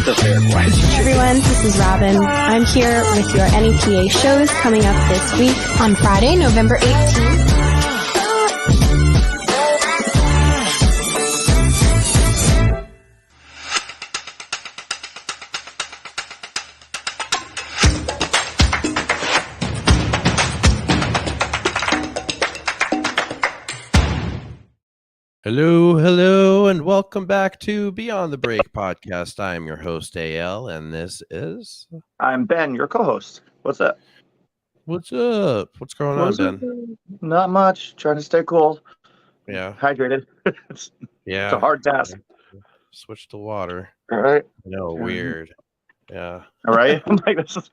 Hey everyone, this is Robin. I'm here with your NEPA shows coming up this week on Friday, November 18th. Hello, and welcome back to Beyond the Break podcast. I am your host, AL, and this is... I'm Ben, your co-host. What's up? What's up? What's going on, Ben? Not much. Trying to stay cool. Yeah. Hydrated. It's a hard task. Switch to water. All right. No, weird. Yeah. All right. I'm like, this is...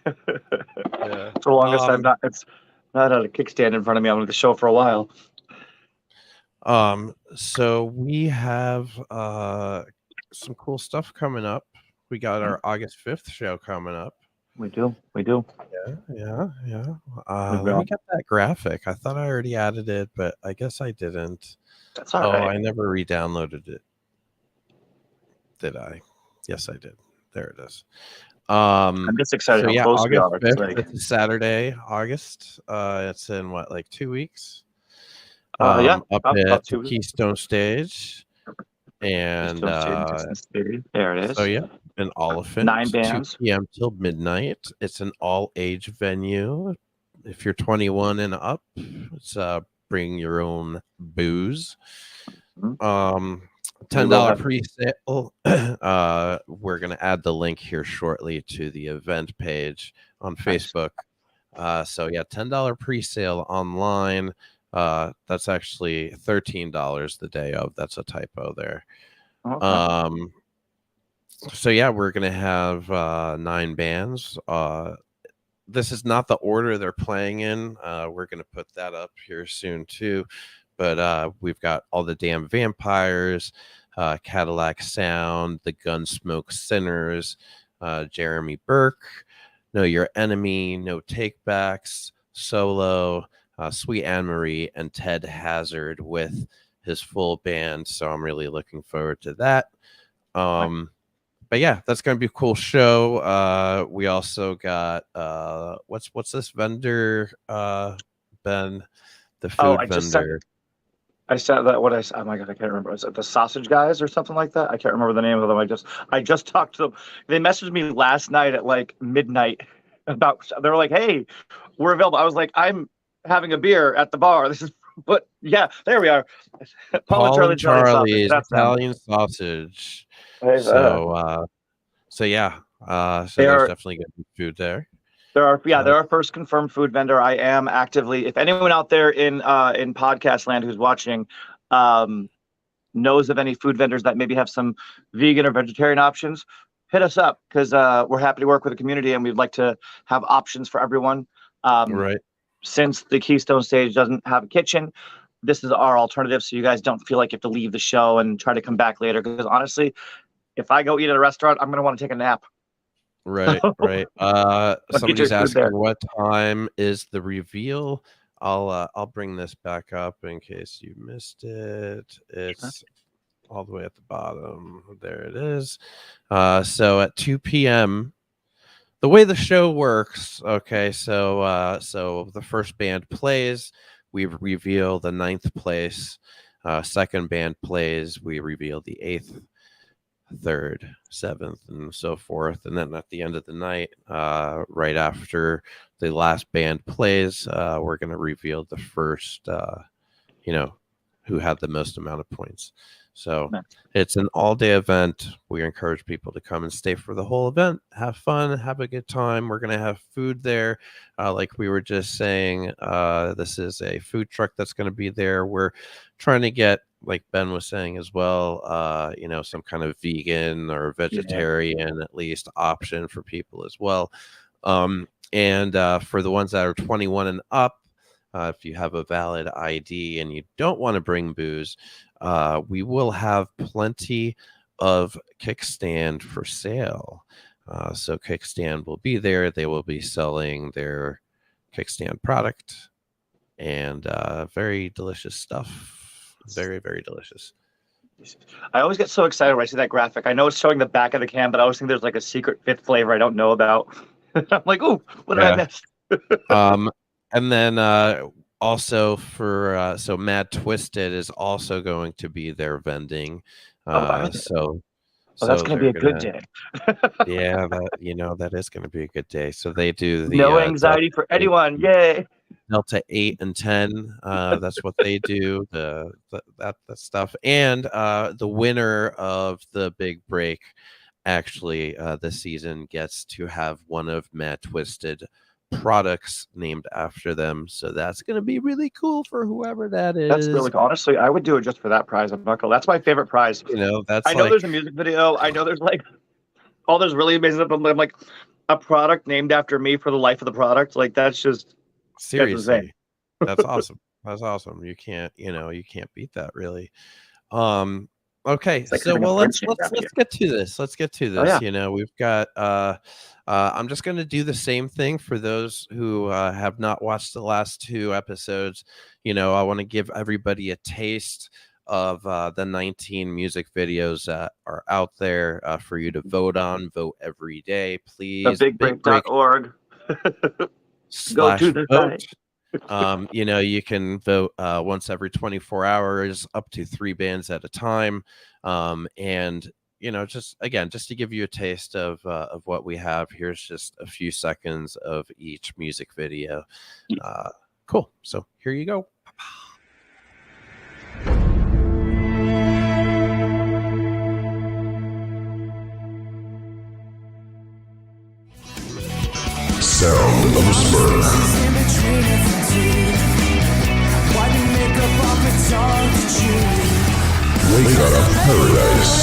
Yeah. It's the longest I've not... It's not had a kickstand in front of me. I'm on the show for a while. So we have some cool stuff coming up. We got our August 5th show coming up. We do. Yeah. Let me get that graphic. I thought I already added it, but I guess I didn't. That's all right. I never re-downloaded it. Did I? Yes, I did. There it is. I'm just excited how close we are. It's Saturday, August. It's in what, like 2 weeks? Up at the Keystone Stage, and there it is. So yeah, an Oliphant, 9 bands, 2 p.m. till midnight. It's an all-age venue. If you're 21 and up, it's bring your own booze. $10 pre-sale. We're gonna add the link here shortly to the event page on Facebook. So yeah, $10 pre-sale online. That's actually $13 the day of. That's a typo there. Okay. So yeah, we're gonna have 9 bands. This is not the order they're playing in. We're gonna put that up here soon too. But we've got All the Damn Vampires, Cadillac Sound, The Gunsmoke Sinners, Jeremy Burke, Know Your Enemy, No Takebacks, Solo, Sweet Anne-Marie, and Ted Hazard with his full band. So I'm really looking forward to that. But yeah, that's going to be a cool show. We also got what's this vendor, Ben? The food vendor. I said that. Oh my god, I can't remember. Was it the Sausage Guys or something like that? I can't remember the name of them. I just talked to them. They messaged me last night at like midnight about. They were like, "Hey, we're available." I was like, "I'm having a beer at the bar." But yeah, there we are. Paul and Charlie's Italian sausage. So yeah, so there's definitely good food there. They're our first confirmed food vendor. I am actively, if anyone out there in podcast land who's watching knows of any food vendors that maybe have some vegan or vegetarian options, hit us up, because we're happy to work with the community and we'd like to have options for everyone. Right. Since the Keystone Stage doesn't have a kitchen, this is our alternative, so you guys don't feel like you have to leave the show and try to come back later. Because honestly, if I go eat at a restaurant, I'm going to want to take a nap. Right. Somebody's asking what time is the reveal. I'll bring this back up in case you missed it. It's all the way at the bottom. There it is. So at 2 p.m. the way the show works, okay, so the first band plays, we reveal the 9th place. Second band plays, we reveal the 8th, 3rd, 7th, and so forth. And then at the end of the night, right after the last band plays, we're going to reveal the first, who had the most amount of points. So it's an all-day event. We encourage people to come and stay for the whole event, have fun, have a good time. We're going to have food there. Like we were just saying, this is a food truck that's going to be there. We're trying to get, like Ben was saying as well, some kind of vegan or vegetarian at least option for people as well. And for the ones that are 21 and up, if you have a valid ID and you don't want to bring booze, we will have plenty of kickstand for sale. So kickstand will be there. They will be selling their kickstand product and very delicious stuff. Very, very delicious. I always get so excited when I see that graphic. I know it's showing the back of the can, but I always think there's like a secret fifth flavor I don't know about. I'm like, oh, what did I miss? And then also for so Mad Twisted is also going to be there vending. So that's going to be a good day. Yeah, that is going to be a good day. So they do the no anxiety for anyone. Yay! Delta 8 and 10. That's what they do. That stuff. And the winner of the big break actually this season gets to have one of Mad Twisted products named after them. So that's going to be really cool for whoever that is. That's really cool. Honestly, I would do it just for that prize. That's my favorite prize. I know there's a music video. I know there's like all there's really amazing stuff. I'm like a product named after me for the life of the product. Like that's just seriously. That's awesome. That's awesome. You can't beat that really. Okay, so let's get to this. Let's get to this. We've got I'm just going to do the same thing for those who have not watched the last 2 episodes. I want to give everybody a taste of the 19 music videos that are out there for you to vote on. Vote every day, please. BigBreak.org. Go to the site. You can vote once every 24 hours, up to 3 bands at a time. And just to give you a taste of what we have, here's just a few seconds of each music video. Cool. So here you go. Sound of a spur. Wake up paradise.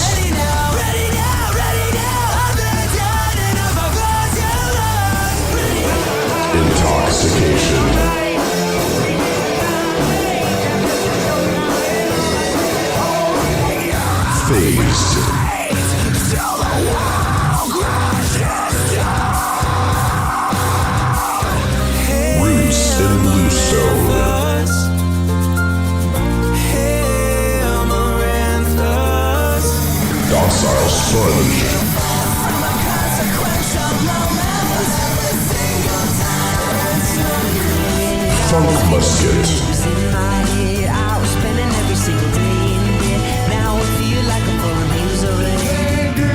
Intoxication. Phased. Roots and bluestone. Docile sponge. Funk musket.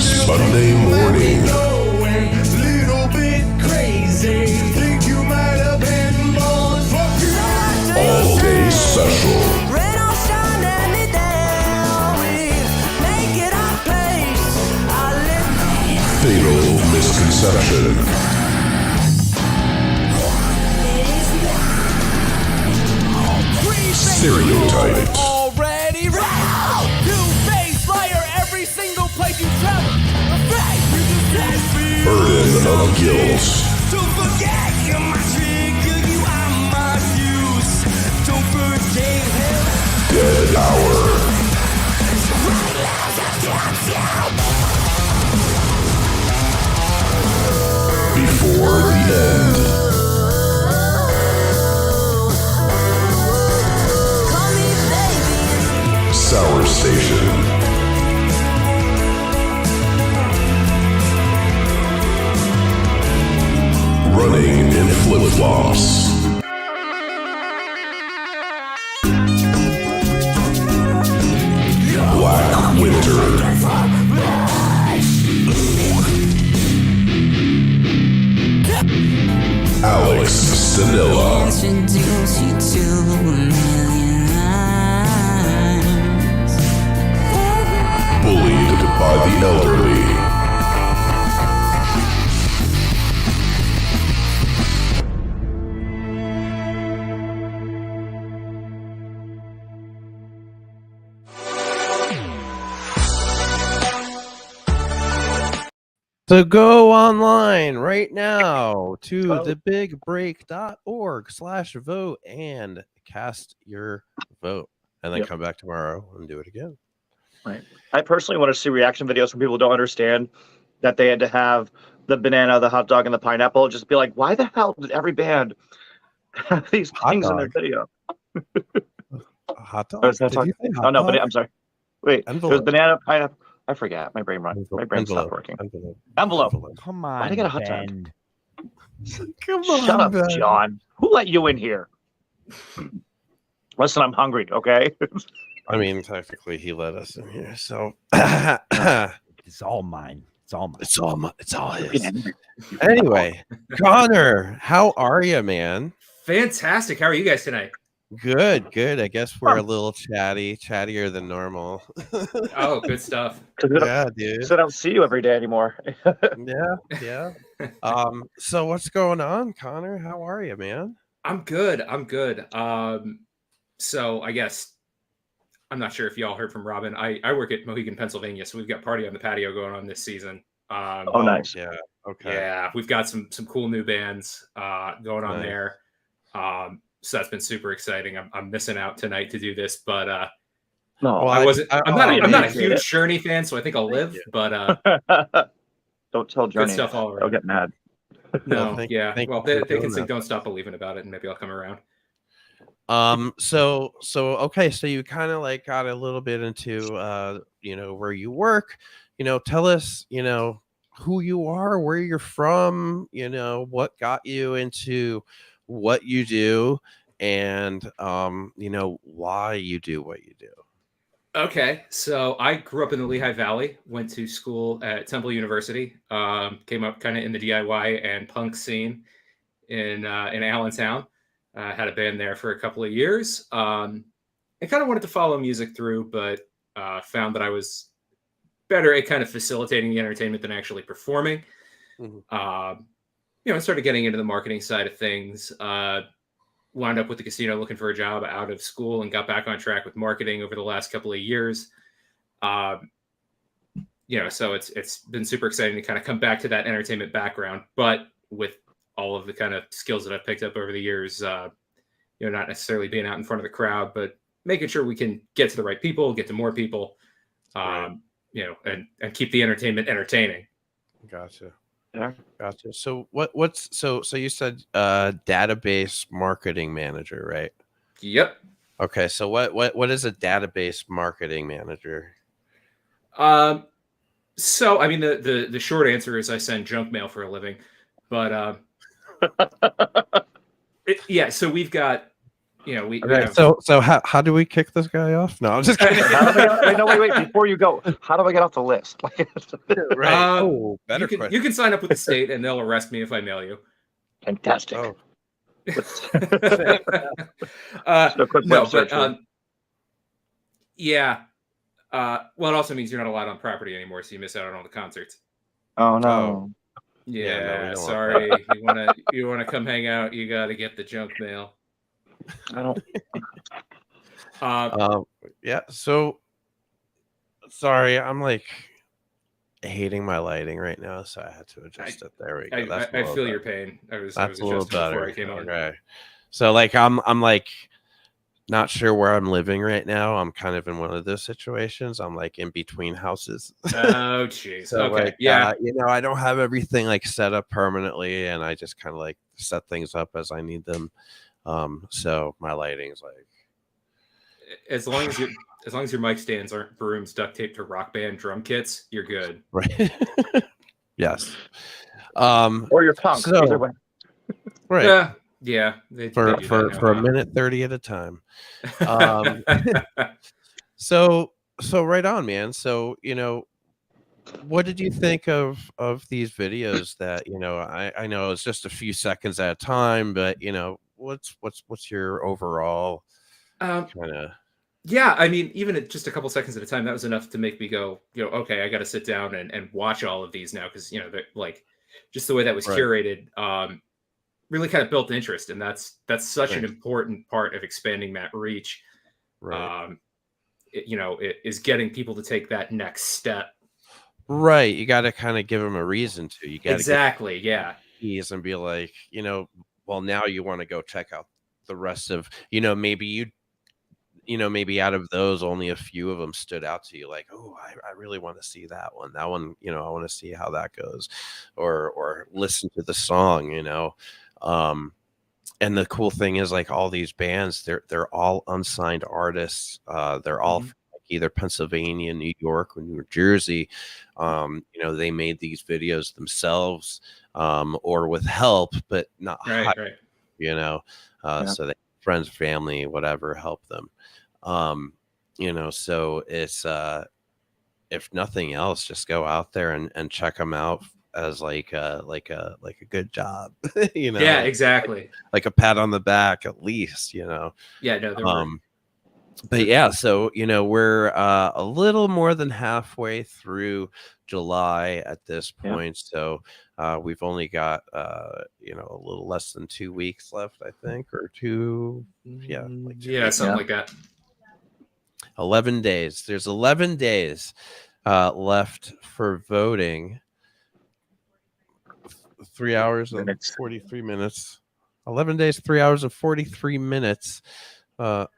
Sunday morning. All day special. Fatal misconception. Stereotype. Already right. Two-faced liar every single place you travel. Afraid you just test me. Burden of guilt. To forget you're my trigger, you are my fuse. Don't forget him. Dead hour. Before the end. Sour Station. Running in flip-flops. Black Winter. Alex Stanilla. Introduce you to a million eyes. Bullied by the elderly. So go online right now to thebigbreak.org/vote and cast your vote, and then come back tomorrow and do it again. Right. I personally want to see reaction videos from people who don't understand that they had to have the banana, the hot dog, and the pineapple. Just be like, why the hell did every band have these things in their video? Hot dog? Oh, no, but I'm sorry. Wait, Envelope. there's banana, pineapple. I forget. My brain stopped working. Envelope. Come Why'd I on, get a hot dog? Ben. Come Shut up, John. Who let you in here? Listen, I'm hungry, okay? I mean, technically, he let us in here, so It's all mine. It's all mine. it's all his. Anyway, Connor, how are you, man? Fantastic. How are you guys tonight? Good. I guess we're a little chattier than normal. Oh, good stuff. Yeah, dude. So I don't see you every day anymore. Yeah. So what's going on, Connor? How are you, man? I'm good. So I guess I'm not sure if y'all heard from Robin. I work at Mohegan, Pennsylvania, so we've got Party on the Patio going on this season. Oh, nice. Yeah. Okay. Yeah, we've got some cool new bands going on there. So that's been super exciting. I'm missing out tonight to do this, but No, Well, I'm not a huge Journey fan, so I think I'll live. But don't tell Journey. good stuff all I'll around. get mad. No, thank yeah. you Well, for they doing can sing that. "Don't Stop Believing" about it, and maybe I'll come around. So okay, so you kind of like got a little bit into where you work. Tell us, who you are, where you're from, what got you into what you do, and why you do what you do. Okay, so I grew up in the Lehigh Valley, went to school at Temple University, came up kind of in the DIY and punk scene in Allentown. Had a band there for a couple of years. I kind of wanted to follow music through, but found that I was better at kind of facilitating the entertainment than actually performing. I started getting into the marketing side of things. Wound up with the casino looking for a job out of school and got back on track with marketing over the last couple of years. So it's been super exciting to kind of come back to that entertainment background, but with all of the kind of skills that I've picked up over the years, not necessarily being out in front of the crowd, but making sure we can get to the right people, get to more people, and keep the entertainment entertaining. Gotcha. Yeah. Gotcha. So so you said database marketing manager, right? Yep. Okay. So what is a database marketing manager? So I mean the short answer is I send junk mail for a living, but so we've got we have, so how do we kick this guy off? No, I'm just kidding. Wait, before you go, how do I get off the list? Right. Better you question. can sign up with the state and they'll arrest me if I mail you. Fantastic. Oh. Well, it also means you're not allowed on property anymore, so you miss out on all the concerts. Oh no. Yeah, we don't sorry. You wanna come hang out, you gotta get the junk mail. I don't. Yeah. So sorry, I'm like hating my lighting right now, so I had to adjust it. There we go. I feel your pain. I was That's a little adjusting better. before I came on. Okay. So like I'm like not sure where I'm living right now. I'm kind of in one of those situations. I'm like in between houses. Oh jeez. So okay. like, Yeah. I don't have everything like set up permanently, and I just kind of like set things up as I need them. So my lighting's like As long as your mic stands aren't brooms duct taped to Rock Band drum kits, you're good. right. Yes. Or your punk. So, either way. right. Yeah. For a minute 30 at a time. So right on, man. So what did you think of these videos that I know it's just a few seconds at a time, but what's your overall kind of I mean, even at just a couple seconds at a time, that was enough to make me go, okay, I got to sit down and watch all of these now, because like just the way that was curated really kind of built interest, and that's such an important part of expanding that reach. right. It is getting people to take that next step. Right. You got to kind of give them a reason to. You got to exactly. Yeah. Ease and be like, well, now you want to go check out the rest of, maybe maybe out of those, only a few of them stood out to you. Like, oh, I really want to see that one. That one, I want to see how that goes, or listen to the song, And the cool thing is, like, all these bands, they're all unsigned artists. They're all from, either Pennsylvania, New York, or New Jersey, they made these videos themselves, or with help, but not right. So they friends, family, whatever, help them. So it's if nothing else, just go out there and check them out as like a good job. Yeah, exactly. Like a pat on the back, at least. Yeah, no. But yeah, so we're a little more than halfway through July at this point. So we've only got a little less than 2 weeks left, I think, or two. Yeah, something like that. 11 days. There's 11 days left for voting. 3 hours and 43 minutes. 11 days, 3 hours and 43 minutes. To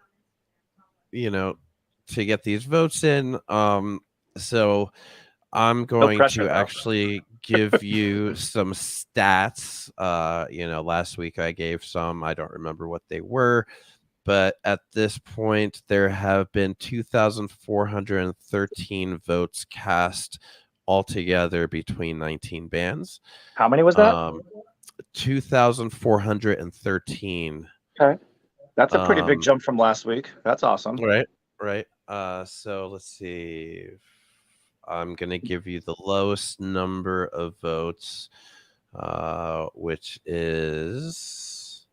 get these votes in. So I'm going to actually give you some stats. Last week I gave some. I don't remember what they were. But at this point, there have been 2,413 votes cast altogether between 19 bands. How many was that? 2,413. Okay. That's a pretty big jump from last week. That's awesome. Right. So let's see. I'm going to give you the lowest number of votes, which is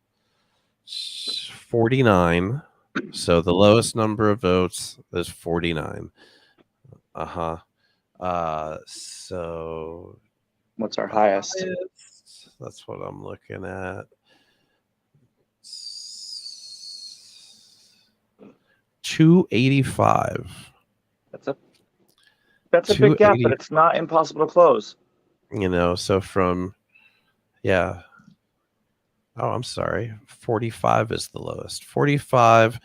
49. So the lowest number of votes is 49. So what's our highest? That's what I'm looking at. 285. That's a big gap, but it's not impossible to close. So from I'm sorry, 45 is the lowest. 45.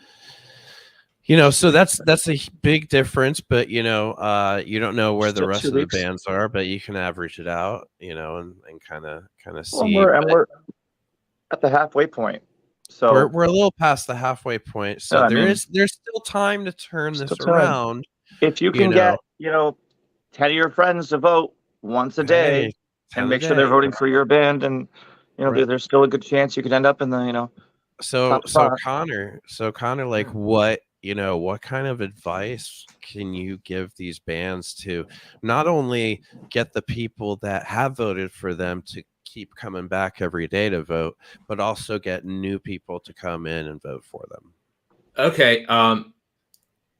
So that's a big difference, but you don't know where the rest of the bands are, but you can average it out, and kind of see. We're at the halfway point. So we're a little past the halfway point. So there's still time to turn this around. If you can get 10 of your friends to vote once a day and make sure they're voting for your band, and there's still a good chance you could end up in the So Conner, like what kind of advice can you give these bands to not only get the people that have voted for them to keep coming back every day to vote, but also get new people to come in and vote for them? Okay.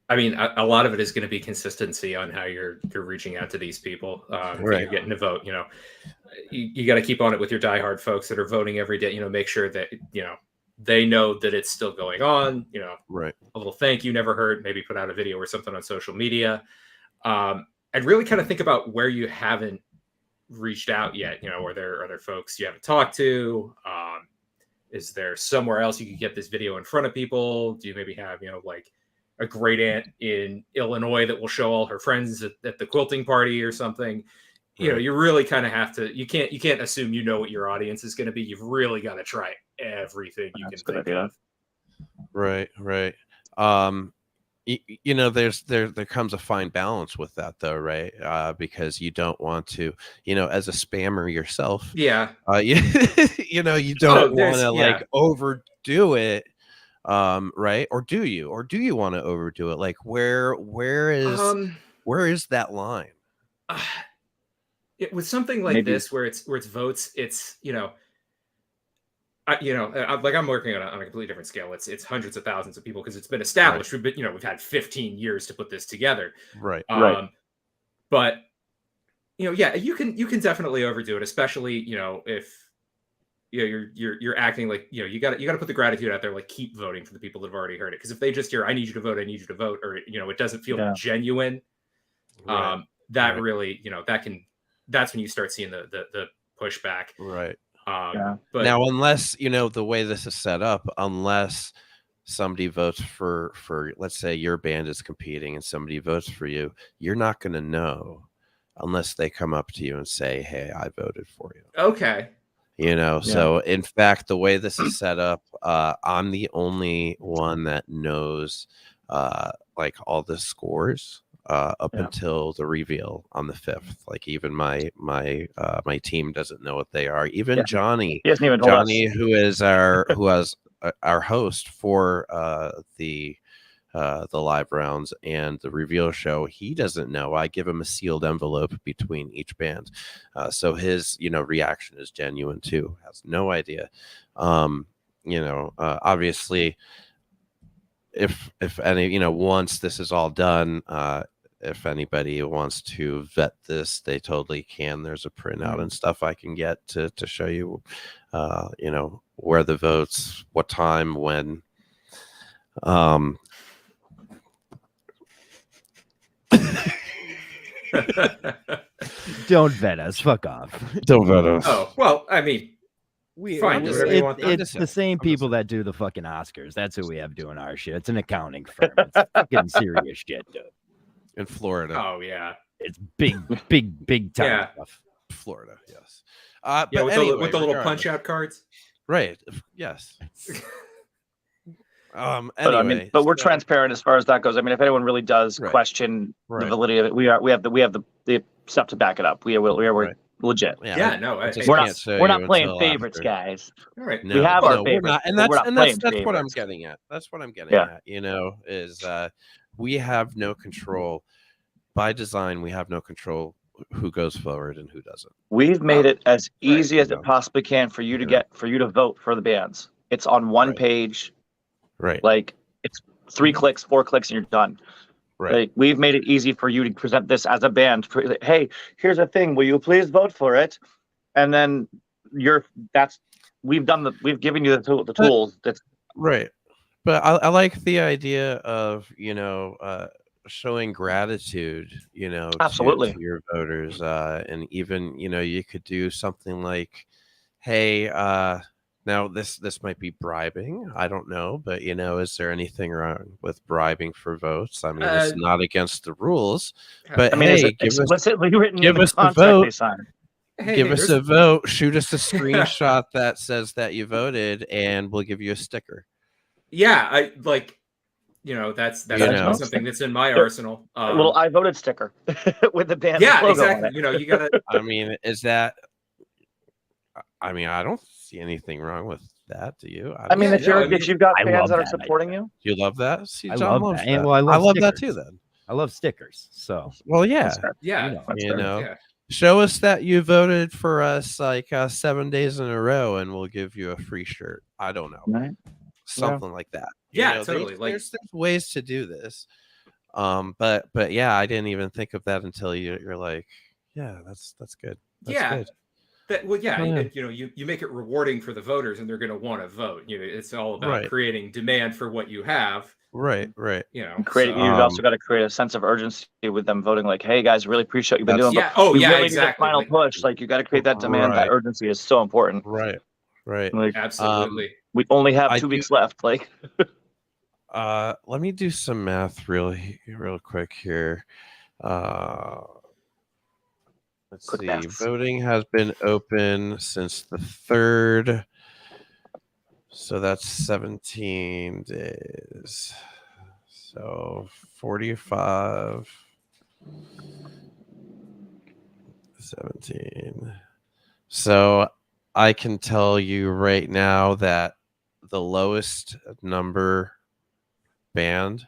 I mean, a lot of it is going to be consistency on how you're reaching out to these people. You're getting to vote. You got to keep on it with your diehard folks that are voting every day. Make sure that they know that it's still going on. A little thank you never hurt. Maybe put out a video or something on social media, and really kind of think about where you haven't reached out yet. Are there folks you haven't talked to? Is there somewhere else you could get this video in front of people? Do you maybe have like a great aunt in Illinois that will show all her friends at the quilting party or something? You really kind of have to. You can't assume what your audience is going to be. You've really got to try everything you can think of. Right. There comes a fine balance with that, though, right? Because you don't want to, as a spammer yourself. Yeah. You don't want to like overdo it. Right? Or do you want to overdo it? Like where is that line? With something like this, where it's votes, it's I'm working on a completely different scale. It's hundreds of thousands of people because it's been established. Right. We've had 15 years to put this together. Right. But you can definitely overdo it, especially if you're acting like you got to put the gratitude out there, like keep voting for the people that have already heard it. Because if they just hear I need you to vote, or it doesn't feel genuine, really that's when you start seeing the pushback. Right. But now, unless the way this is set up, unless somebody votes for let's say your band is competing and somebody votes for you, you're not going to know unless they come up to you and say, hey, I voted for you. Okay. So in fact, the way this is set up, I'm the only one that knows like all the scores up until the reveal on the 5th. Like even my team doesn't know what they are. Even Johnny, he hasn't even told Johnny, us. who is our host for the live rounds and the reveal show, he doesn't know. I give him a sealed envelope between each band, so his reaction is genuine too. Has no idea. Obviously, if any, once this is all done, if anybody wants to vet this, they totally can. There's a printout and stuff I can get to show you, where the votes, what time, when. Don't vet us. Fuck off. Don't vet us. Oh, well, I mean, fine. It's the same people that do the fucking Oscars. That's who we have doing our shit. It's an accounting firm. It's fucking serious shit, dude. In Florida. Oh, yeah. It's big time stuff. Florida, yes. But with the little punch-out cards? Right, yes. Anyway, but we're transparent as far as that goes. I mean, if anyone really does question the validity of it, we have the stuff to back it up. We're legit. We're not playing favorites, guys. All right. We have our favorites, and that's what I'm getting at. That's what I'm getting at. Is we have no control by design. We have no control who goes forward and who doesn't. We've made it as easy as it possibly can for you to vote for the bands. It's on one page. Right. Like it's 3 clicks, 4 clicks, and you're done. Right. Like, we've made it easy for you to present this as a band. Hey, here's a thing. Will you please vote for it? And then we've given you the tools. That's right. But I like the idea of, showing gratitude, absolutely to your voters. And even, you could do something like, hey, now this might be bribing. I don't know, but is there anything wrong with bribing for votes? I mean, it's not against the rules, but hey, give us a vote. Give us a vote. Shoot us a screenshot that says that you voted, and we'll give you a sticker. Yeah, that's something that's in my arsenal. A little I voted sticker with the band. Yeah, exactly. You gotta. I mean, I don't see anything wrong with that. Do you? If you've got fans that are supporting you, you love that. See, I John love loves that. that. Well, I love that too. Then I love stickers. So show us that you voted for us like 7 days in a row, and we'll give you a free shirt. I don't know, something like that. Totally. There's ways to do this. But yeah, I didn't even think of that until you're like, yeah, that's good. That's good. You make it rewarding for the voters, and they're going to want to vote. It's all about creating demand for what you have. Right. You've also got to create a sense of urgency with them voting. Like, hey guys, really appreciate what you've been doing. Yeah. Exactly. Final push. Like, you got to create that demand. That urgency is so important. Right. Like, absolutely. We only have 2 weeks left. Like, let me do some math real quick here. Let's see. Voting has been open since the 3rd. So that's 17 days. So 45, 17. So I can tell you right now that the lowest number band,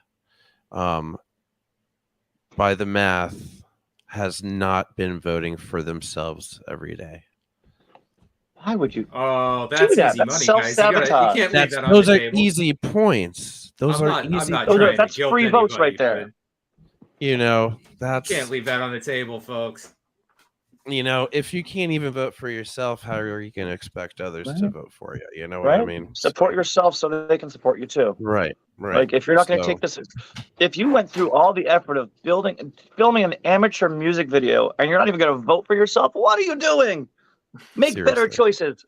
by the math, has not been voting for themselves every day. Why would you? Oh, that's easy money, guys. Self-sabotage. You can't leave that on those the are table. easy points. Those are easy. That's free votes right there. That's can't leave that on the table, folks. If you can't even vote for yourself, how are you going to expect others to vote for you? You know what I mean? Support yourself so that they can support you too. Right. Like, if you're not going to take this, if you went through all the effort of filming an amateur music video, and you're not even going to vote for yourself, what are you doing? Make better choices.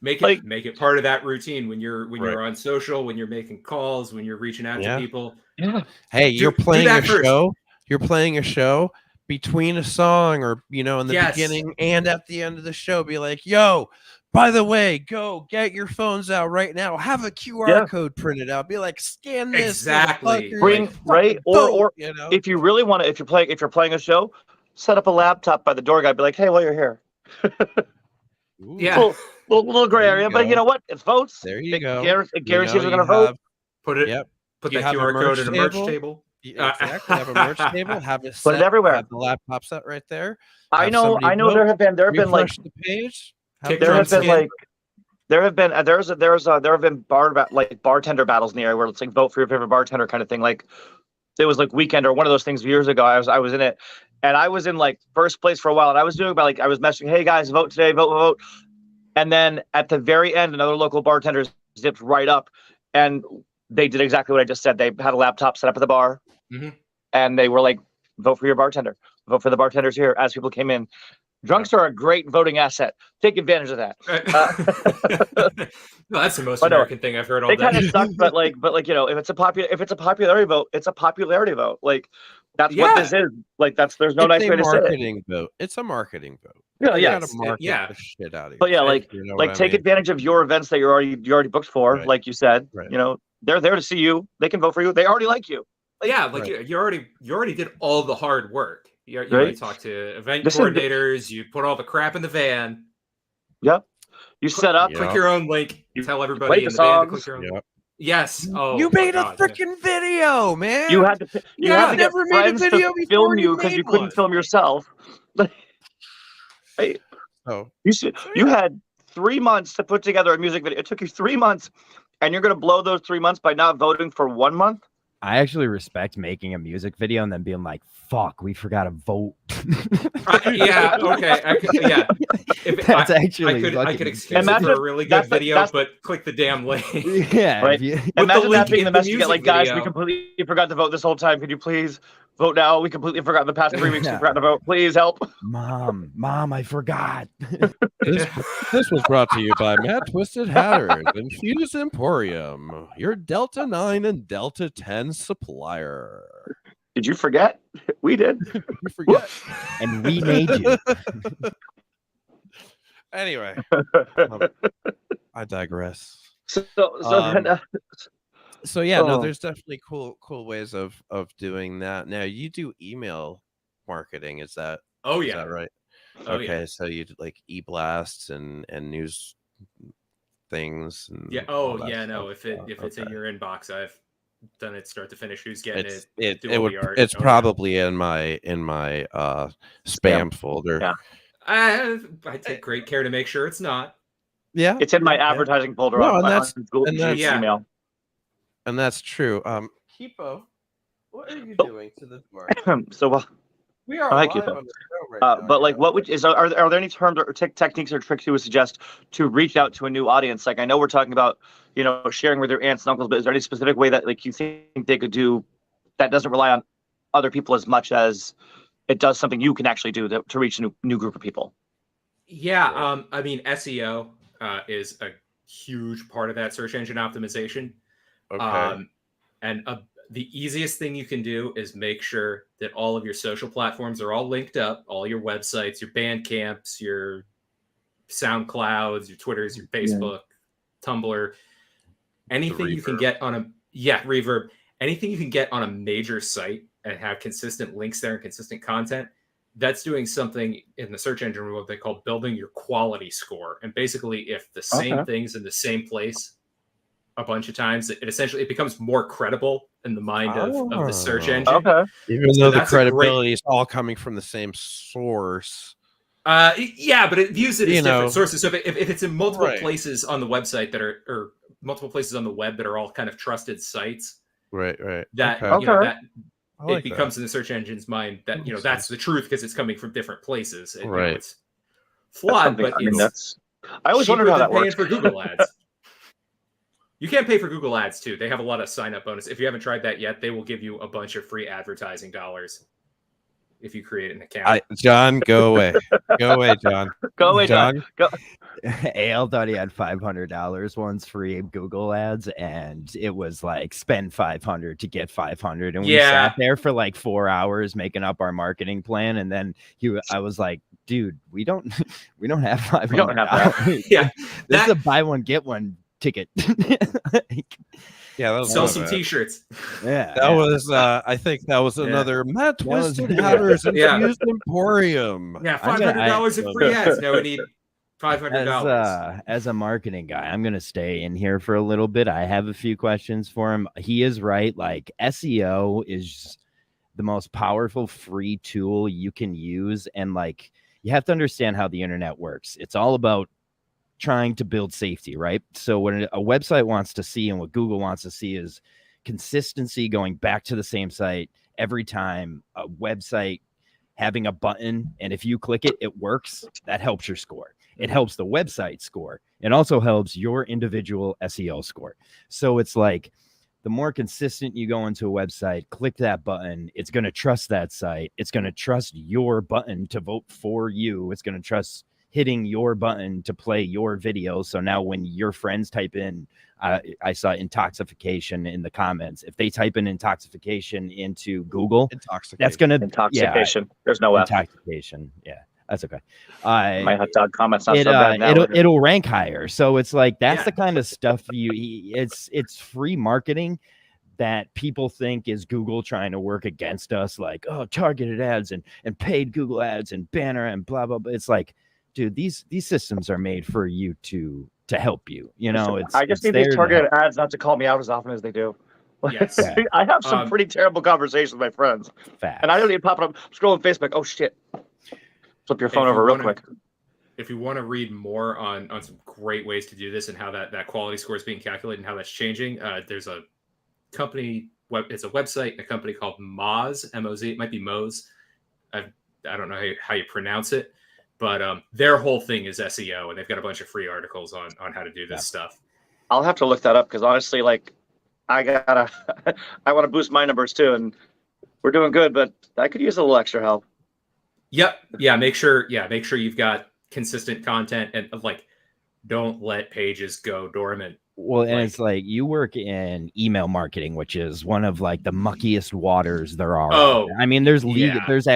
Make it part of that routine when you're on social, when you're making calls, when you're reaching out to people. Yeah. Hey, you're playing a show. You're playing a show. between a song or, in the Yes. beginning and at the end of the show, be like, yo, by the way, go get your phones out right now. Have a QR code printed out. Be like, scan this. Exactly. Bring or if you really want to, if you're playing a show, set up a laptop by the door guy. Be like, hey, while you're here. Yeah. Little gray area, but you know what? It's votes. There you go. It guarantees we're gonna vote. Put that QR code in a merch table. Exactly. Have a merch table. Have it set, put it everywhere. Have the laptop set right there. I know. There have been like the page. There have been bartender battles in the area where it's like vote for your favorite bartender kind of thing. Like it was like Weekend or one of those things years ago. I was in it, and I was in like first place for a while, and I was doing I was messaging, hey guys, vote today, vote. And then at the very end, another local bartender zipped right up, and they did exactly what I just said. They had a laptop set up at the bar, and they were like, vote for your bartender, vote for the bartenders here. As people came in. Drunks are a great voting asset. Take advantage of that. No, that's the most American thing I've heard all day. It kind of sucks, but if it's a popularity vote, it's a popularity vote. Like that's what this is. Like there's no nice way to say it. Marketing vote. It's a marketing vote. Yeah, you gotta market the shit out of it. But yeah, take advantage of your events that you're already booked for. Like you said, they're there to see you. They can vote for you. They already like you. You already did all the hard work. You already talked to event coordinators. You put all the crap in the van. Yep. You set up. Click your own link. You tell everybody in the van to click your own. Yes. Oh, you made a freaking video, man. You had to. You had to get friends to film you because you couldn't film yourself. Hey. Oh. You had 3 months to put together a music video. It took you 3 months, and you're going to blow those 3 months by not voting for 1 month. I actually respect making a music video and then being like, fuck, we forgot to vote. Yeah, okay. I could excuse it for a really good video, but click the damn link. Yeah. Right. Imagine that being the message. Like, guys, we completely forgot to vote this whole time. Could you please vote now? We completely forgot the past 3 weeks. We forgot to vote. Please help. Mom, I forgot. This was brought to you by Matt Twisted Hatters and Fuse Emporium, your Delta 9 and Delta 10 supplier. Did you forget? We did. You forget. And we made you. Anyway, I digress. So there's definitely cool ways of doing that. Now you do email marketing, is that? Oh is yeah, that right? Oh, okay, so you do like e-blasts and news things. And if it's in your inbox, I've done it start to finish. Who's getting it's probably in my spam folder. Yeah. I take great care to make sure it's not. Yeah, it's in my advertising folder. No, that's email. And that's true. Kipo, what are you doing to the door? We are live on the show right now. But like, are there any terms or techniques or tricks you would suggest to reach out to a new audience? Like, I know we're talking about sharing with your aunts and uncles, but is there any specific way that like you think they could do that doesn't rely on other people as much as it does something you can actually do to reach a new group of people? Yeah, I mean, SEO is a huge part of that, search engine optimization. Okay. The easiest thing you can do is make sure that all of your social platforms are all linked up, all your websites, your Bandcamps, your SoundClouds, your Twitters, your Facebook, Tumblr, anything you can get on Reverb, anything you can get on a major site and have consistent links there and consistent content. That's doing something in the search engine world they call building your quality score. And basically, if the same thing's in the same place a bunch of times, it becomes more credible in the mind of the search engine. Okay. Even though the credibility is all coming from the same source. Yeah, but it views it as different sources. So if it's in multiple places on the website or multiple places on the web that are all kind of trusted sites, right. That it becomes in the search engine's mind that that's the truth because it's coming from different places. And, it's flawed, but I always wondered how that works. For Google ads. You can't pay for Google ads too. They have a lot of sign up bonus. If you haven't tried that yet, they will give you a bunch of free advertising dollars. if you create an account. John, go away. Go away, John. Go away, John. Go. AL thought he had $500 once free Google ads, and it was like spend 500 to get 500, and we sat there for like 4 hours making up our marketing plan, and then I was like, dude, we don't have $500. We don't have that. Yeah, this is a buy one get one ticket. Yeah, that was sell some t-shirts. Yeah, that was I think that was another Matt Twisted Hatter's Infused Emporium. Yeah, $500 in free ads. Now we need $500. As a marketing guy, I'm gonna stay in here for a little bit. I have a few questions for him. He is right. Like, SEO is the most powerful free tool you can use, and like, you have to understand how the internet works. It's all about trying to build safety, right? So when a website wants to see, and what Google wants to see, is consistency, going back to the same site every time. A website having a button, and if you click it, it works. That helps your score. It helps the website score. It also helps your individual SEO score. So it's like, the more consistent you go into a website, click that button, it's going to trust that site. It's going to trust your button to vote for you. It's going to trust hitting your button to play your video. So now when your friends type in, I saw intoxication in the comments. If they type in intoxication into Google, that's going to intoxication. Yeah, there's no intoxication. Yeah, that's okay. My hot dog comments not so bad now. It'll rank higher. So it's like, that's the kind of stuff it's free marketing that people think is Google trying to work against us. Like, oh, targeted ads and paid Google ads and banner and blah, blah, blah. It's like, dude, these systems are made for you to help you. You know, I just need these targeted ads not to call me out as often as they do. Yes. I have some pretty terrible conversations with my friends. Facts. And I don't need to pop up scrolling Facebook. Oh shit. Flip your phone over real quick. If you want to read more on some great ways to do this and how that quality score is being calculated and how that's changing, there's a company it's a website and a company called Moz, M-O-Z. It might be Moz. I don't know how you pronounce it. But their whole thing is SEO, and they've got a bunch of free articles on how to do this stuff. I'll have to look that up, because honestly, like, I want to boost my numbers too, and we're doing good, but I could use a little extra help. Yep. Yeah. Make sure you've got consistent content, and like, don't let pages go dormant. Well, and it's like, you work in email marketing, which is one of like the muckiest waters there are. Oh, I mean, there's there's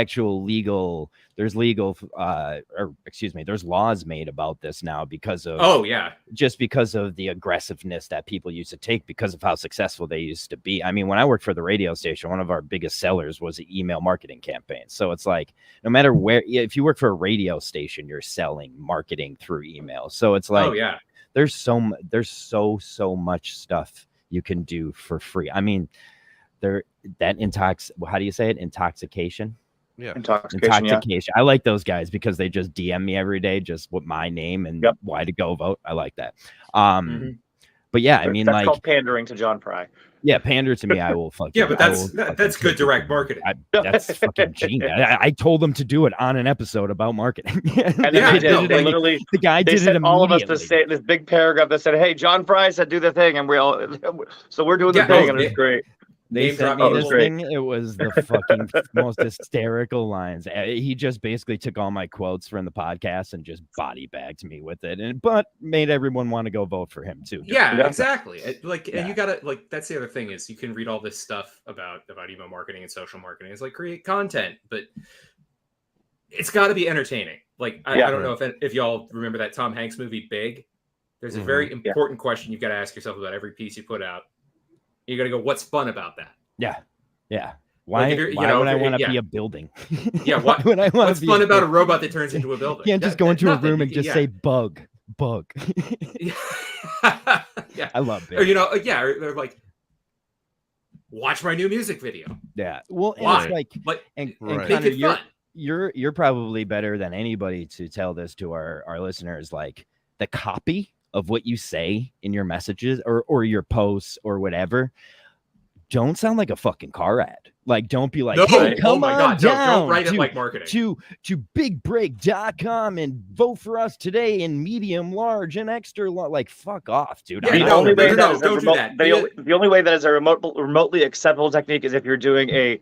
laws made about this now because of just because of the aggressiveness that people used to take because of how successful they used to be. I mean, when I worked for the radio station, one of our biggest sellers was an email marketing campaign. So it's like, no matter where, if you work for a radio station, you're selling marketing through email. So it's like, there's so much stuff you can do for free. I mean, how do you say it? Intoxication. Yeah. Intoxication. Yeah. I like those guys because they just DM me every day, just with my name and why to go vote. I like that. But yeah, I mean, that's called pandering to John Fry. Yeah, pander to me. I will fuck. Yeah, but that's good direct marketing. That's fucking genius. I told them to do it on an episode about marketing. And then the guy did it. All of us to say this big paragraph that said, "Hey, John Fry said do the thing," and we're doing the thing, and it's great. They sent me this thing. It was the fucking most hysterical lines. He just basically took all my quotes from the podcast and just body bagged me with it, but made everyone want to go vote for him too. Yeah, exactly. And you gotta that's the other thing is you can read all this stuff about email marketing and social marketing. It's like, create content, but it's got to be entertaining. Like I don't know if y'all remember that Tom Hanks movie Big. There's a very important question you've got to ask yourself about every piece you put out. You got to go, what's fun about that? Yeah. Why would I want to be a building? Yeah. What's fun about a robot that turns into a building? You can't just go into a room and just say bug. Yeah. I love it. Or, they're like, watch my new music video. Yeah. Well, and why? It's like, and make it fun. You're probably better than anybody to tell this to our listeners. Like, the copy of what you say in your messages or your posts or whatever, don't sound like a fucking car ad. Like, don't be like, hey, come on down. Don't write it like marketing. To bigbreak.com and vote for us today in medium, large, and extra large. Like, fuck off, dude. The only way that is a remotely acceptable technique is if you're doing a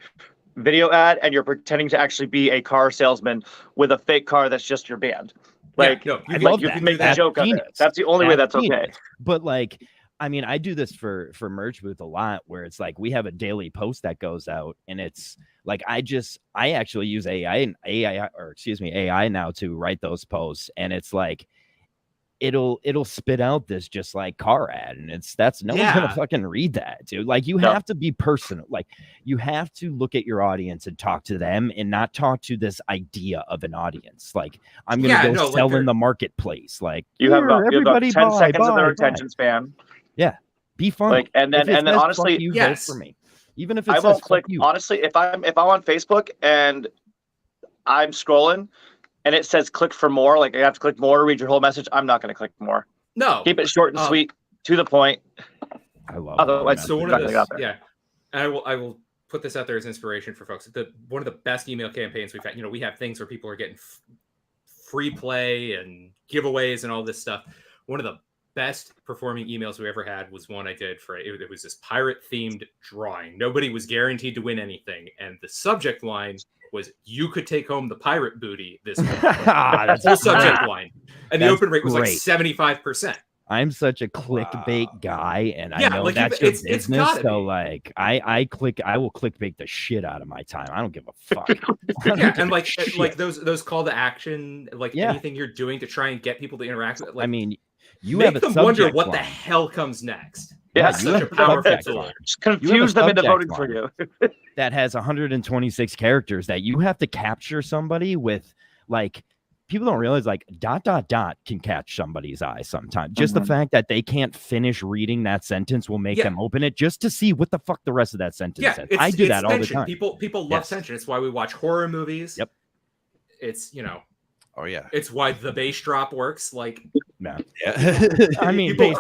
video ad and you're pretending to actually be a car salesman with a fake car that's just your band. Like, yeah, no, you can make that joke of it. That's the only way that's okay. But like, I mean, I do this for Merch Booth a lot, where it's like we have a daily post that goes out, and it's like I actually use AI now to write those posts, and it's like it'll spit out this just like car ad, and that's no one's gonna fucking read that, dude. Like you have to be personal, like you have to look at your audience and talk to them, and not talk to this idea of an audience. Like I'm gonna sell in the marketplace. Like you have about 10 seconds of their attention span. Yeah, be fun. Like and then honestly, vote for me. Even if it I says won't click. you. Honestly, if I'm on Facebook and I'm scrolling and it says click for more, like I have to click more to read your whole message, I'm not going to click more. No, keep it short and sweet, to the point. I love Otherwise, so one of the and I will put this out there as inspiration for folks. One of the best email campaigns we've had. You know, we have things where people are getting free play and giveaways and all this stuff. One of the best performing emails we ever had was one I did for it was this pirate themed drawing. Nobody was guaranteed to win anything, and the subject line was "You could take home the pirate booty this month." That's the whole subject line, and the open rate was like 75%. I'm such a clickbait guy, and I know like that's your business. So like I will clickbait the shit out of my time. I don't give a fuck. And like those call to action, like anything you're doing to try and get people to interact with. Like, I mean, you make have a them wonder what line. the hell comes next. Yeah, that's such a powerful tool. Just confuse them into voting for you. That has 126 characters that you have to capture somebody with. Like, people don't realize like ... can catch somebody's eye sometimes. Just the fact that they can't finish reading that sentence will make them open it just to see what the fuck the rest of that sentence says. I do that all the time. People love tension. It's why we watch horror movies. Yep. It's, you know. Oh yeah. It's why the bass drop works. Like, no. I mean, people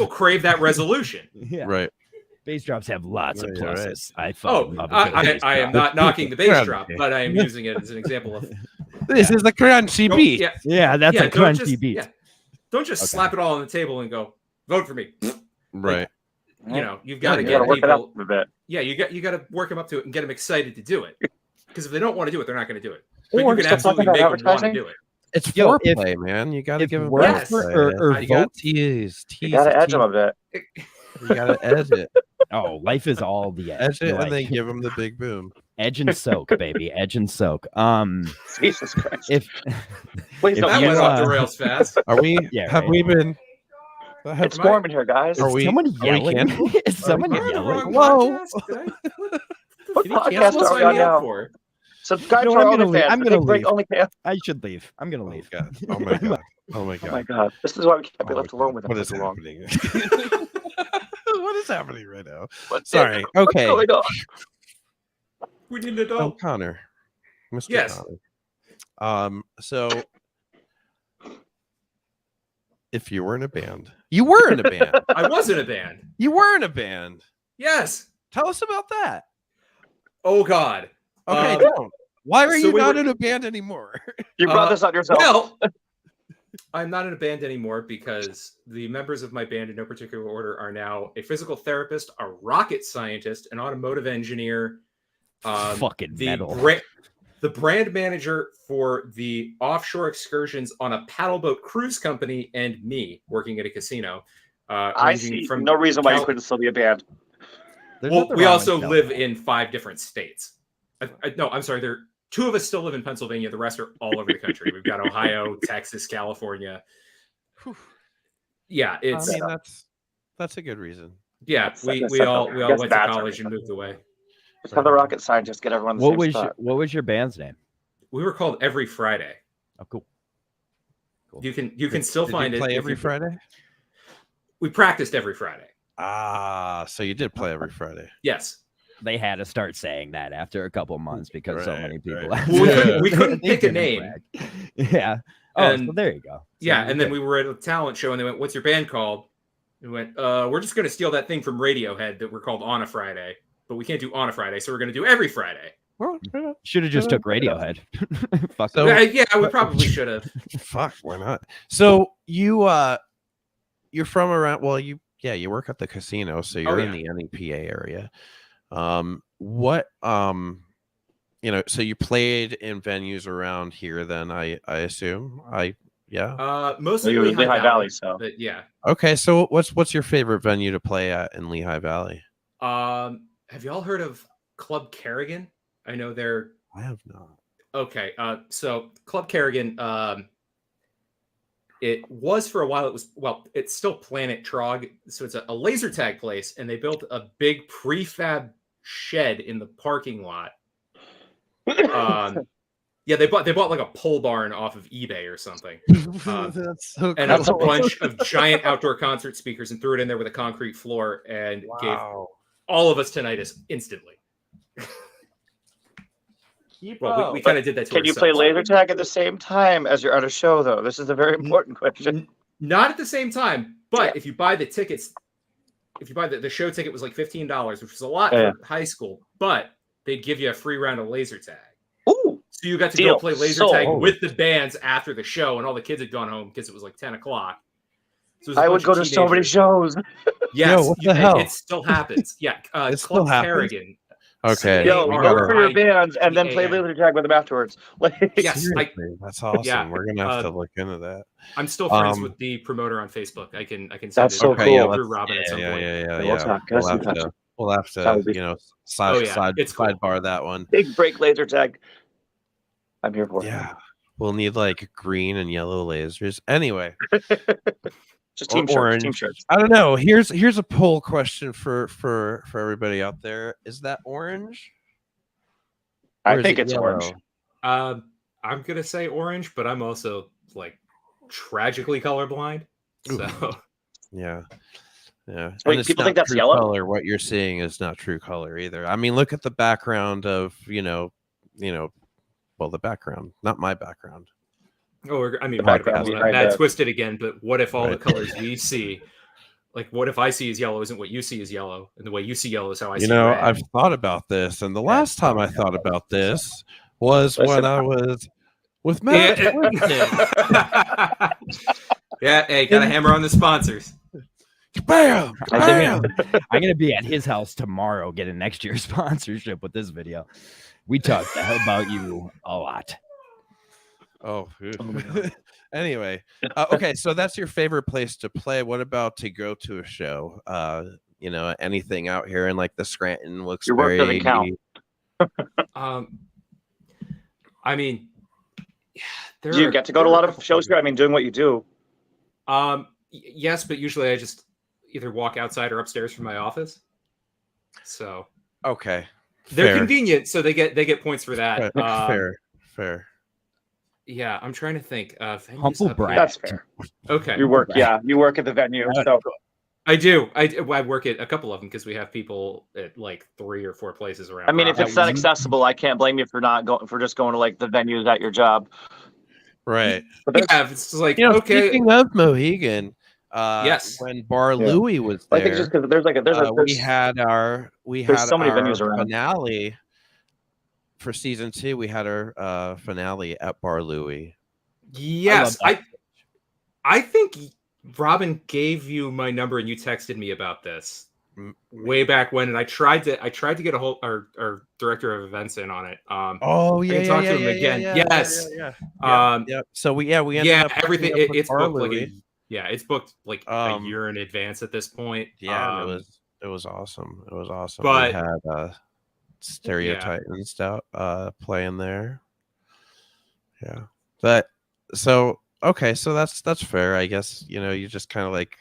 crave that resolution. Yeah. Right. Bass drops have lots of pluses. Right. I am not knocking the bass drop, but I am using it as an example of. This is the crunchy beat. Yeah, that's a crunchy beat. Yeah. Don't just slap it all on the table and go, vote for me. Right. You know, you've got to get work people. it up a bit. Yeah, you got to work them up to it and get them excited to do it. Because if they don't want to do it, they're not going to do it. But Or you can absolutely make them want to do it. It's foreplay, man. You got to give them work or you got vote. Tease. You got to edge them a bit. You got to edge it. Oh, life is all the edge. Edge it and then give them the big boom. Edge and soak, baby. Edge and soak. Jesus Christ. Please don't get off the rails fast. Are we? Have we been? It's warm in here, guys. Are we? Someone yelling? Is someone yelling? Whoa! What podcast are we on now? Subscribe to our OnlyFans. I'm gonna leave. OnlyFans. I should leave. I'm gonna leave. Oh my god! Oh my god! Oh my god! This is why we can't be left alone with them. What is for long. happening? What is happening right now? Sorry. Okay. What's going on? We need to know. Oh, Connor. Mr. Yes. Connor. So if you were in a band, you were in a band. I was in a band. You were in a band. Yes. Tell us about that. Oh God. Okay. Don't. Why are you not in a band anymore? You brought this on yourself. Well, I'm not in a band anymore because the members of my band in no particular order are now a physical therapist, a rocket scientist, an automotive engineer, fucking metal. The brand manager for the offshore excursions on a paddleboat cruise company, and me working at a casino. I see. No reason why you couldn't still be a band. Well, we also live in 5 different states. No, I'm sorry. 2 of us still live in Pennsylvania. The rest are all over the country. We've got Ohio, Texas, California. Yeah, it's. I mean, that's a good reason. Yeah, we all went to college and moved away. Just have the rocket scientists get everyone. What was your band's name? We were called Every Friday. Oh, cool. You can still find it. Play every Friday. We practiced every Friday. Ah, so you did play every Friday. Yes. They had to start saying that after a couple months because so many people. Well, we couldn't pick a name. Yeah. Oh, so there you go. So yeah, and then we were at a talent show, and they went, "What's your band called?" We went, "We're just going to steal that thing from Radiohead that we're called On a Friday, but we can't do On a Friday, so we're going to do Every Friday." Should have just took Radiohead. Fuck. So, yeah, we probably should have. Fuck, why not? So you're from around? Well, you work at the casino, so you're in the NEPA area. What so you played in venues around here then, I assume. Mostly Lehigh Valley, so. But yeah. Okay, so what's your favorite venue to play at in Lehigh Valley? Have you all heard of Club Kerrigan? I know they're. I have not. Okay, so Club Kerrigan, it was for a while. It's still Planet Trog, so it's a laser tag place, and they built a big prefab shed in the parking lot. Yeah, they bought like a pole barn off of eBay or something. That's so cool. And a bunch of giant outdoor concert speakers and threw it in there with a concrete floor and gave all of us tinnitus instantly. We kind of did that to Can you play laser tag at the same time as you're at a show, though? This is a very important question. Not at the same time, but if you buy the tickets, the show ticket was like $15, which was a lot for high school, but they'd give you a free round of laser tag. Ooh, so you got to go play laser tag with the bands after the show, and all the kids had gone home because it was like 10 o'clock. So I would go to so many shows. Yes, what the hell? It still happens. Yeah, it still Club happens? Kerrigan. Okay. Yo, go for your bands and then play laser tag with them afterwards. Yes, that's awesome. Yeah, we're gonna have to look into that. I'm still friends with the promoter on Facebook. I can send that's it so cool. through Robin at some point. Yeah. We'll have to sidebar that one. Big break laser tag. I'm here for it. Yeah. We'll need like green and yellow lasers. Anyway. Just team shirts. I don't know. Here's a poll question for everybody out there. Is that orange? I think it's orange. I'm gonna say orange, but I'm also like tragically colorblind. So yeah. Wait, people think that's yellow? Color. What you're seeing is not true color either. I mean, look at the background of the background, not my background. Oh, I mean, that's twisted again. But what if all the colors we see, like, what if I see as yellow isn't what you see as yellow, and the way you see yellow is how I see red? I've thought about this, and the last time I thought about this was when I was with Matt. Yeah, hey, gotta hammer on the sponsors. Bam! I'm gonna be at his house tomorrow getting next year's sponsorship with this video. We talked about you a lot. Oh, anyway, okay, so that's your favorite place to play. What about to go to a show? Anything out here in like the Scranton looks your work doesn't count. I mean, do you get to go to a lot of shows here? I mean, doing what you do. Yes, but usually I just either walk outside or upstairs from my office. So okay, they're convenient, so they get points for that. Fair. Yeah, I'm trying to think. Humble brag. That's fair. Okay. You work at the venue. So I do. I work at a couple of them because we have people at like 3 or 4 places around. I mean, if it's not accessible, I can't blame you for just going to like the venues at your job. Right. Yeah, it's like okay. Speaking of Mohegan, yes, when Bar Louie was there, I think just because we had so many venues around. Finale. For season 2, we had our finale at Bar Louie. Yes, I think Robin gave you my number and you texted me about this way back when, and I tried to get a hold our director of events in on it. Talk to him again. Yes. So we ended up everything. It's booked Louie. it's booked like a year in advance at this point. Yeah, it was awesome. It was awesome. But we had Stereotype and stuff playing there. Yeah, but so that's fair, I guess. You just kind of like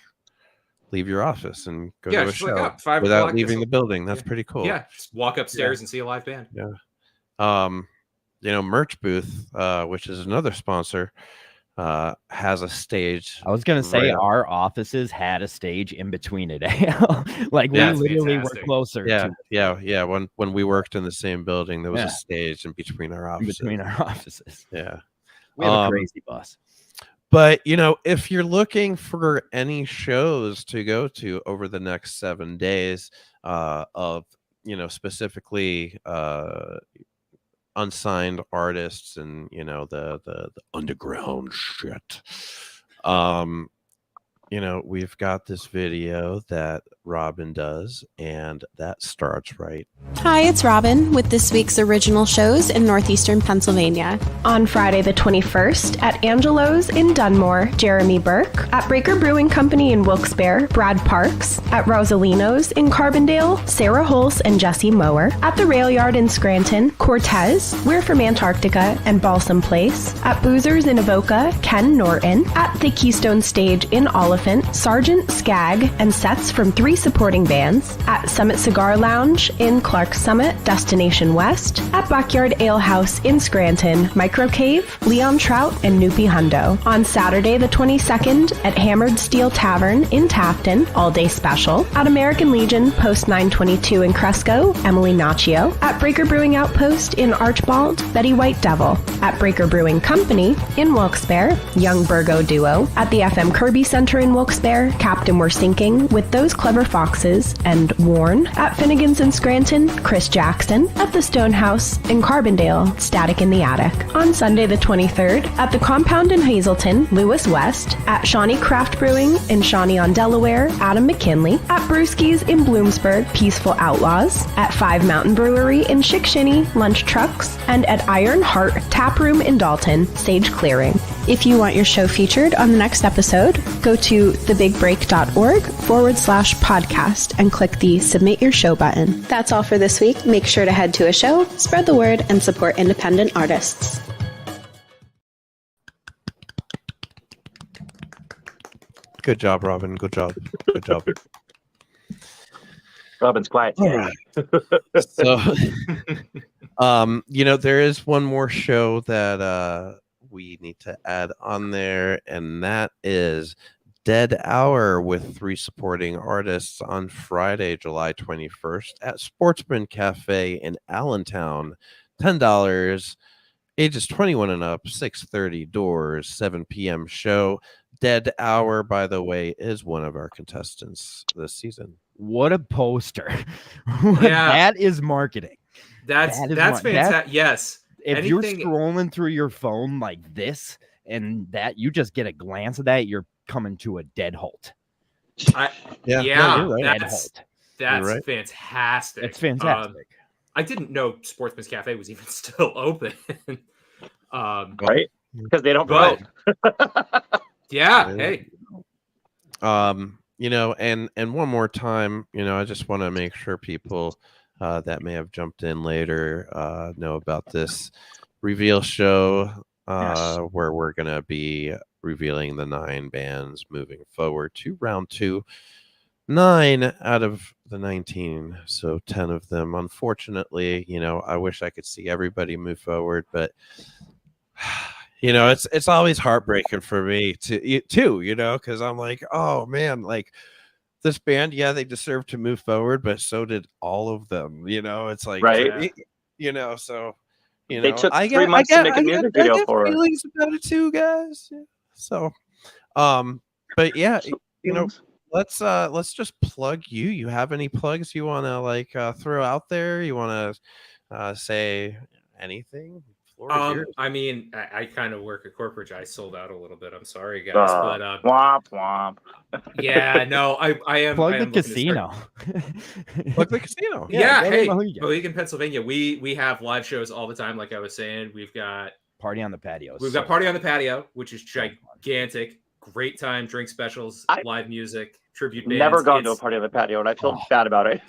leave your office and go to a show like, 5 without leaving the building. That's pretty cool. Yeah, just walk upstairs and see a live band. Yeah. Merch Booth, which is another sponsor, has a stage. I was gonna say our offices had a stage in between it. Like we literally were closer. Yeah. When we worked in the same building, there was a stage in between our offices. Yeah. We have a crazy bus. But if you're looking for any shows to go to over the next 7 days, of specifically unsigned artists and the underground shit, we've got this video that Robin does, and that starts right. Hi, it's Robin with this week's original shows in northeastern Pennsylvania. On Friday the 21st at Angelo's in Dunmore, Jeremy Burke. At Breaker Brewing Company in Wilkes-Barre, Brad Parks. At Rosalino's in Carbondale, Sarah Hulse and Jesse Mower. At the Rail Yard in Scranton, Cortez, We're from Antarctica and Balsam Place. At Boozer's in Avoca, Ken Norton. At the Keystone Stage in Oliphant, Sergeant Skag and sets from 3 supporting bands. At Summit Cigar Lounge in Clark Summit, Destination West. At Backyard Ale House in Scranton, Micro Cave, Leon Trout, and Noopy Hundo. On Saturday the 22nd at Hammered Steel Tavern in Tafton, All Day Special. At American Legion, Post 922 in Cresco, Emily Naccio. At Breaker Brewing Outpost in Archbald, Betty White Devil. At Breaker Brewing Company in Wilkes-Barre, Young Burgo Duo. At the FM Kirby Center in Wilkes-Barre, Captain We're Sinking with Those Clever Foxes and Warn. At Finnegan's in Scranton, Chris Jackson. At the Stonehouse in Carbondale, Static in the Attic. On Sunday the 23rd, at the Compound in Hazleton, Lewis West. At Shawnee Craft Brewing in Shawnee on Delaware, Adam McKinley. At Brewski's in Bloomsburg, Peaceful Outlaws. At 5 Mountain Brewery in Chickashinny, Lunch Trucks. And at Iron Heart Tap Room in Dalton, Sage Clearing. If you want your show featured on the next episode, go to thebigbreak.org/podcast and click the Submit Your Show button. That's all for this week. Make sure to head to a show, spread the word, and support independent artists. Good job, Robin. Good job. Good job. Robin's quiet. All right. So, there is one more show that we need to add on there, and that is Dead Hour with 3 supporting artists on Friday, July 21st at Sportsman Cafe in Allentown. $10, ages 21 and up, 6:30 doors, 7 p.m. show. Dead Hour, by the way, is one of our contestants this season. What a poster. Yeah. That is marketing. That's fantastic. Yes. If you're scrolling through your phone like this and that you just get a glance of that, you're coming to a dead halt. You're right. That's right. fantastic. It's fantastic. I didn't know Sportsman's Cafe was even still open. Right? Because they don't vote. Yeah. Hey. And one more time, I just want to make sure people that may have jumped in later know about this reveal show where we're going to be revealing the 9 bands moving forward to round 2. 9 out of the 19, so 10 of them. Unfortunately, I wish I could see everybody move forward, but it's always heartbreaking for me too, because I'm like, oh man, like this band, they deserve to move forward, but so did all of them. It's like, right. So they took 3 months to make a music video for it. Feelings about it too, guys. Yeah. So, but yeah, let's just plug you. You have any plugs you want to throw out there? You want to say anything? I mean, I kind of work at corporate. I sold out a little bit. I'm sorry, guys, but womp womp. Yeah, no, I am. Plug the casino. Plug the casino. Yeah, hey, Mohegan, Pennsylvania. We have live shows all the time. Like I was saying, we've got Party on the Patio. We've got Party on the Patio, which is gigantic. Great time, drink specials, live music, tribute bands. Never gone to a Party on the Patio, and I feel bad about it.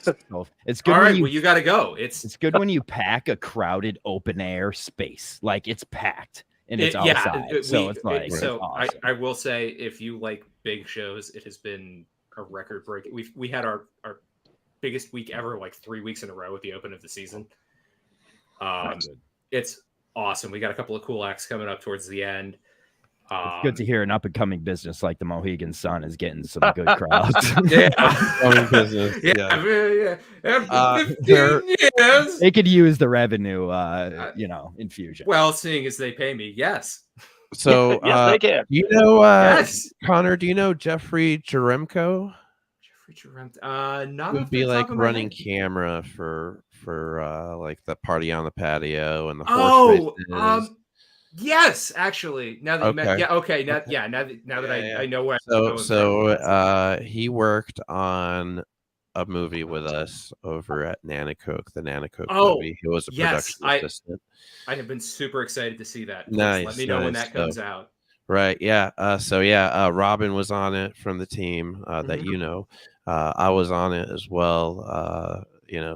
It's good. All right, you got to go. It's good when you pack a crowded open air space, like it's packed and it's outside. Awesome. I will say, if you like big shows, it has been a record break. We had our biggest week ever, like 3 weeks in a row at the open of the season. It's awesome. We got a couple of cool acts coming up towards the end. It's good to hear an up-and-coming business like the Mohegan Sun is getting some good crowds. Business. Yeah. They could use the revenue, infusion. Well, seeing as they pay me, yes. So, yes, they can. Yes. Connor, do you know Jeffrey Jeremko? Not would be like running camera for like the Party on the Patio and the horse races. Yes, actually. Now that you Okay. yeah, okay. Now that I know where. He worked on a movie with us over at Nanacoke, the Nanacoke movie. He was a production assistant. I have been super excited to see that. Please Nice. let me know when that comes out. Right. Yeah. Robin was on it from the team that you know. I was on it as well.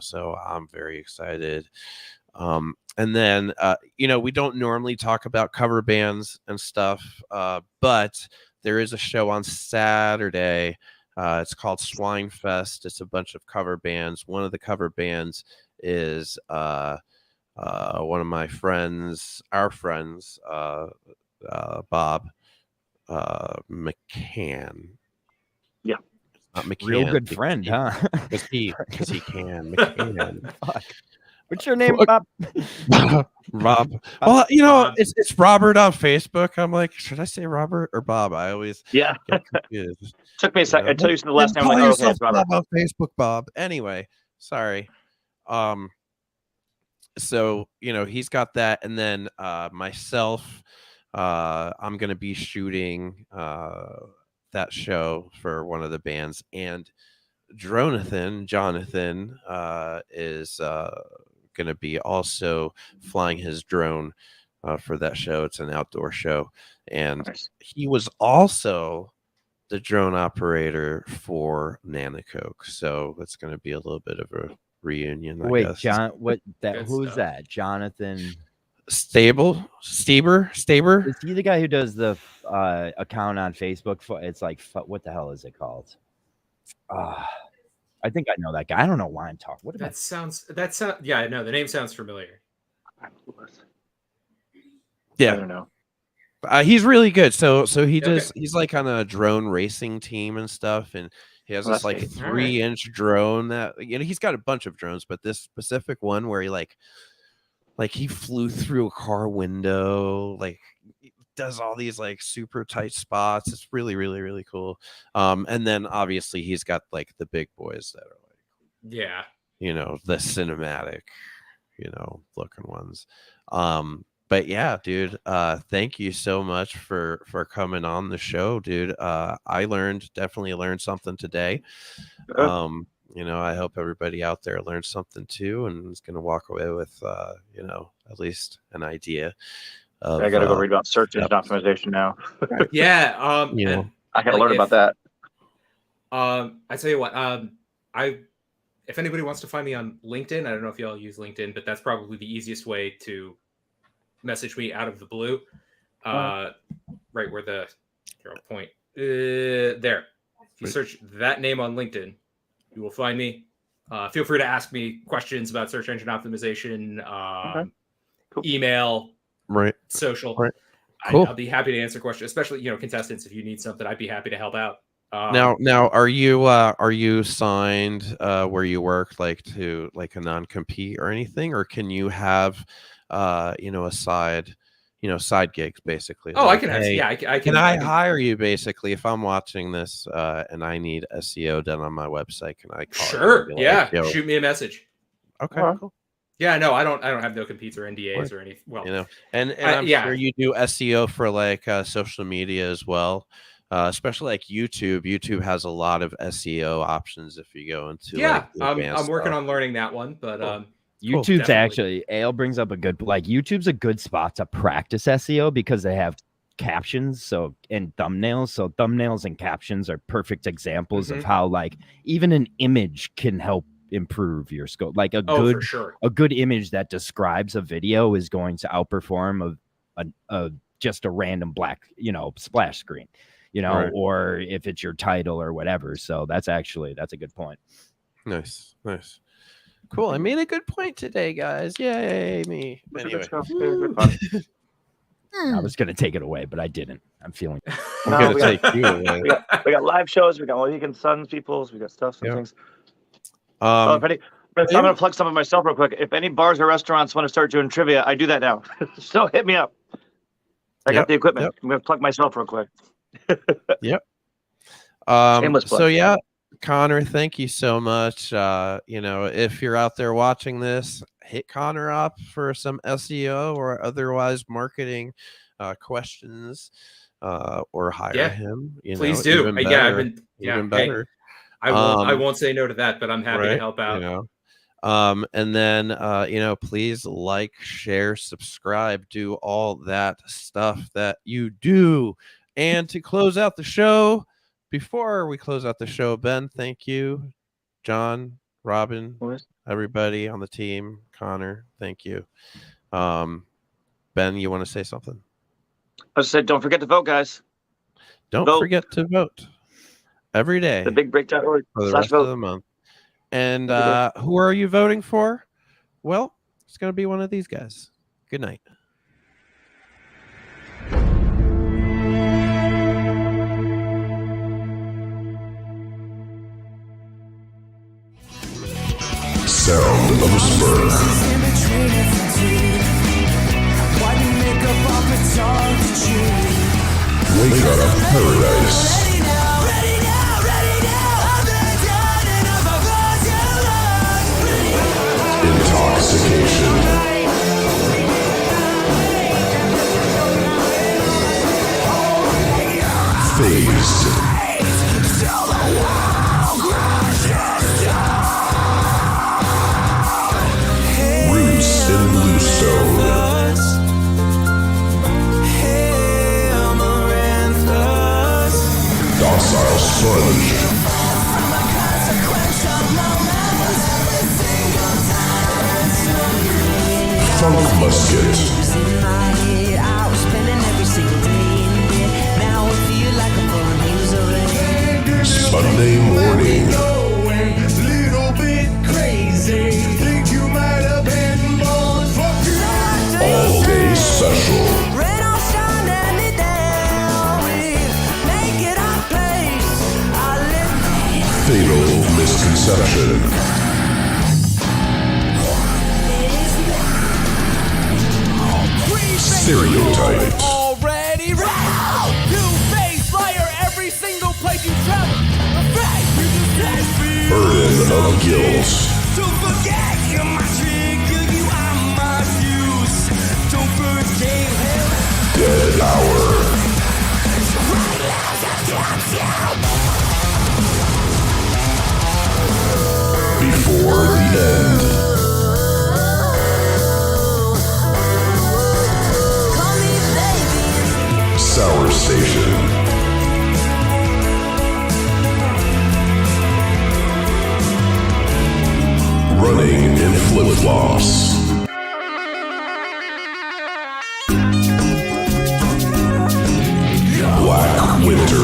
So I'm very excited. And then, we don't normally talk about cover bands and stuff, but there is a show on Saturday. It's called Swine Fest. It's a bunch of cover bands. One of the cover bands is one of my friends, our friends, Bob McCann. Yeah. Not McCann. Real good friend, huh? Because he can. McCann. Fuck. What's your name, Bob? Rob. Well, it's Robert on Facebook. I'm like, should I say Robert or Bob? I always get confused. Took me a second until you said the last name. Call like, yourself Robert. Bob on Facebook, Bob. Anyway, sorry. So he's got that, and then myself, I'm gonna be shooting that show for one of the bands, and Jonathan is going to be also flying his drone for that show. It's an outdoor show, and he was also the drone operator for Nanacoke, so it's going to be a little bit of a reunion. I guess. John, who's that? Jonathan Staber? Is he the guy who does the account on Facebook? It's like, what the hell is it called? I think I know that guy. I don't know why I'm talking. Yeah, no, the name sounds familiar. Yeah, I don't know. He's really good. So he's like on a drone racing team and stuff, and he has this like 3-inch drone that he's got a bunch of drones, but this specific one where he like he flew through a car window, like does all these like super tight spots. It's really, really, really cool. And then obviously he's got like the big boys that are like, the cinematic, looking ones. But yeah, dude, thank you so much for coming on the show, dude. I definitely learned something today. I hope everybody out there learned something too, and is going to walk away with, at least an idea. I got to go read about search engine optimization now. Yeah. I got to learn about that. I tell you what, if anybody wants to find me on LinkedIn, I don't know if y'all use LinkedIn, but that's probably the easiest way to message me out of the blue. Right where the point there. If you search that name on LinkedIn, you will find me. Feel free to ask me questions about search engine optimization, cool. Email, social. Right. Cool. I'll be happy to answer questions, especially contestants. If you need something, I'd be happy to help out. Now, are you signed where you work like to like a non-compete or anything, or can you have a side gigs basically? Oh, like, I can have. hey, I can. Can I hire you basically if I'm watching this and I need SEO done on my website? Can I call Sure. You Shoot me a message. Okay. Cool. Yeah, no, I don't have no competes or NDAs or anything. Well, and I'm sure you do SEO for like social media as well. Especially like YouTube. YouTube has a lot of SEO options if you go into. I'm working on learning that one, but YouTube's actually Ale brings up YouTube's a good spot to practice SEO because they have captions and thumbnails. So thumbnails and captions are perfect examples of how even an image can help improve your scope. Like a good image that describes a video is going to outperform just a random black splash screen. Or if it's your title or whatever. So that's a good point. Nice. Cool. I made a good point today, guys. Yay, me. Anyway. I was going to take it away, but I didn't. I'm feeling. I'm going to take you away. We got live shows. We got Mohegan Suns peoples. We got stuff. Things. I'm going to plug some of myself real quick. If any bars or restaurants want to start doing trivia, I do that now. So hit me up. I got the equipment. I'm going to plug myself real quick. Yep. So yeah, Conner, thank you so much. If you're out there watching this, hit Conner up for some SEO or otherwise marketing questions, or hire him. Please do. Even better. Even better. Hey, I won't say no to that, but I'm happy to help out. And then please like, share, subscribe, do all that stuff that you do. And to close out the show, before we close out the show, Ben, thank you. John, Robin, everybody on the team, Conner, thank you. Ben, you want to say something? I said, don't forget to vote, guys. Don't forget to vote every day. The bigbreak.org for the rest of the month. And who are you voting for? Well, it's going to be one of these guys. Good night. Sound of a spur. Wake up paradise. Intoxication. Phased. Roots in bluestone. Docile sponge. Funk musket. Sunday morning. All day special. Fatal misconception. Stereotype. Already right. Two-faced liar every single place you travel. The fact you just me. Burden of guilt. Don't forget you're my trigger, you are my fuse. Don't forget. Dead hour. Before the end. Sour Station. Running in flip-flops. Black Winter.